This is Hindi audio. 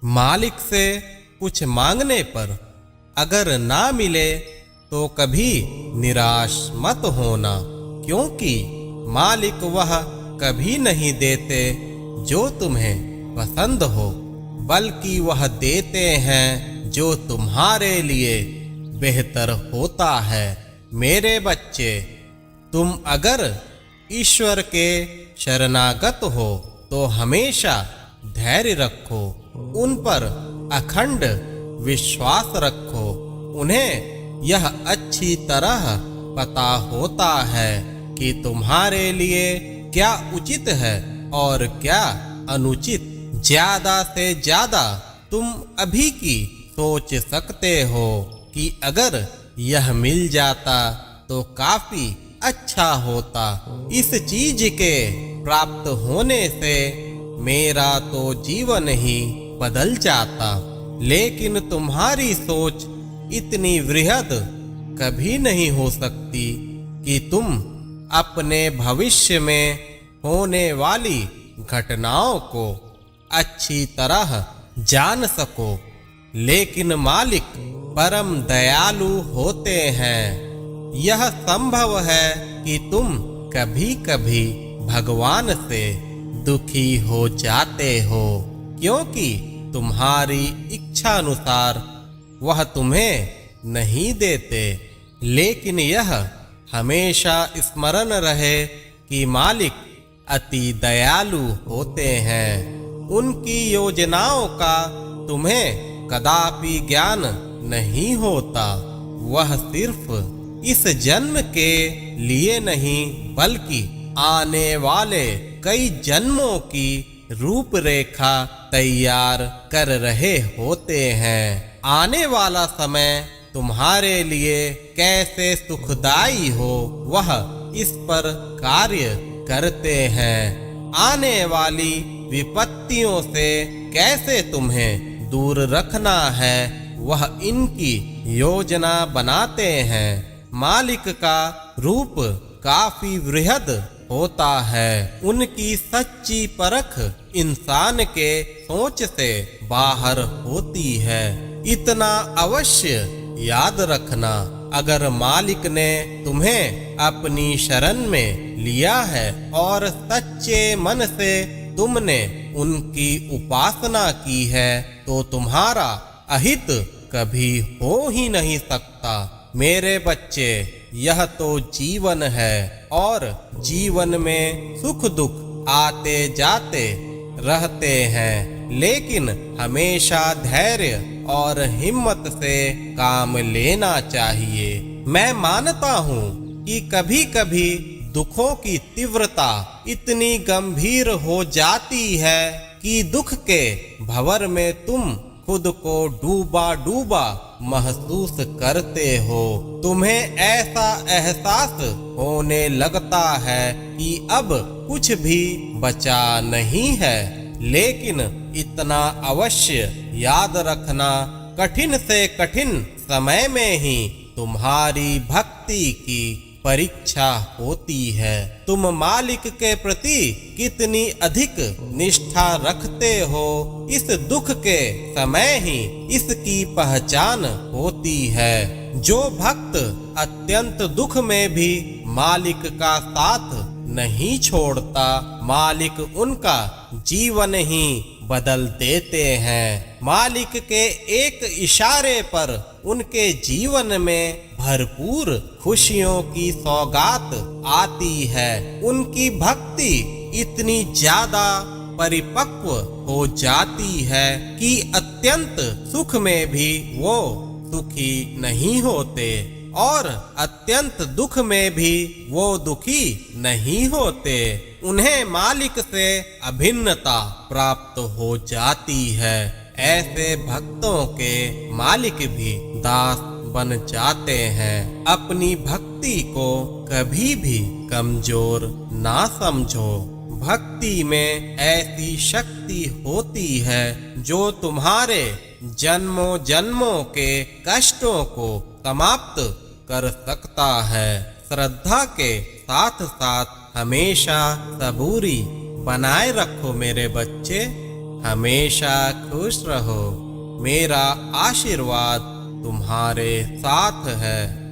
मालिक से कुछ मांगने पर अगर ना मिले तो कभी निराश मत होना, क्योंकि मालिक वह कभी नहीं देते जो तुम्हें पसंद हो, बल्कि वह देते हैं जो तुम्हारे लिए बेहतर होता है। मेरे बच्चे, तुम अगर ईश्वर के शरणागत हो तो हमेशा धैर्य रखो, उन पर अखंड विश्वास रखो। उन्हें यह अच्छी तरह पता होता है कि तुम्हारे लिए क्या उचित है और क्या अनुचित। ज्यादा से ज्यादा तुम अभी की सोच सकते हो कि अगर यह मिल जाता तो काफी अच्छा होता। इस चीज के प्राप्त होने से मेरा तो जीवन ही बदल जाता, लेकिन तुम्हारी सोच इतनी वृहद कभी नहीं हो सकती कि तुम अपने भविष्य में होने वाली घटनाओं को अच्छी तरह जान सको। लेकिन मालिक परम दयालु होते हैं। यह संभव है कि तुम कभी कभी भगवान से दुखी हो जाते हो, क्योंकि तुम्हारी इच्छा अनुसार वह तुम्हें नहीं देते। लेकिन यह हमेशा स्मरण रहे कि मालिक अति दयालु होते हैं। उनकी योजनाओं का तुम्हें कदापि ज्ञान नहीं होता। वह सिर्फ इस जन्म के लिए नहीं बल्कि आने वाले कई जन्मों की रूपरेखा तैयार कर रहे होते हैं। आने वाला समय तुम्हारे लिए कैसे सुखदाई हो, वह इस पर कार्य करते हैं। आने वाली विपत्तियों से कैसे तुम्हें दूर रखना है, वह इनकी योजना बनाते हैं। मालिक का रूप काफी वृहद होता है। उनकी सच्ची परख इंसान के सोच से बाहर होती है। इतना अवश्य याद रखना, अगर मालिक ने तुम्हें अपनी शरण में लिया है और सच्चे मन से तुमने उनकी उपासना की है, तो तुम्हारा अहित कभी हो ही नहीं सकता। मेरे बच्चे, यह तो जीवन है और जीवन में सुख दुख आते जाते रहते हैं, लेकिन हमेशा धैर्य और हिम्मत से काम लेना चाहिए। मैं मानता हूँ कि कभी कभी दुखों की तीव्रता इतनी गंभीर हो जाती है कि दुख के भंवर में तुम खुद को डूबा डूबा महसूस करते हो। तुम्हें ऐसा एहसास होने लगता है कि अब कुछ भी बचा नहीं है। लेकिन इतना अवश्य याद रखना, कठिन से कठिन समय में ही तुम्हारी भक्ति की परीक्षा होती है। तुम मालिक के प्रति कितनी अधिक निष्ठा रखते हो, इस दुख के समय ही इसकी पहचान होती है। जो भक्त अत्यंत दुख में भी मालिक का साथ नहीं छोड़ता, मालिक उनका जीवन ही बदल देते हैं। मालिक के एक इशारे पर उनके जीवन में भरपूर खुशियों की सौगात आती है। उनकी भक्ति इतनी ज्यादा परिपक्व हो जाती है कि अत्यंत सुख में भी वो सुखी नहीं होते और अत्यंत दुख में भी वो दुखी नहीं होते। उन्हें मालिक से अभिन्नता प्राप्त हो जाती है। ऐसे भक्तों के मालिक भी दास बन जाते हैं। अपनी भक्ति को कभी भी कमजोर ना समझो। भक्ति में ऐसी शक्ति होती है जो तुम्हारे जन्मों जन्मों के कष्टों को समाप्त कर सकता है। श्रद्धा के साथ साथ हमेशा सबूरी बनाए रखो मेरे बच्चे। हमेशा खुश रहो। मेरा आशीर्वाद तुम्हारे साथ है।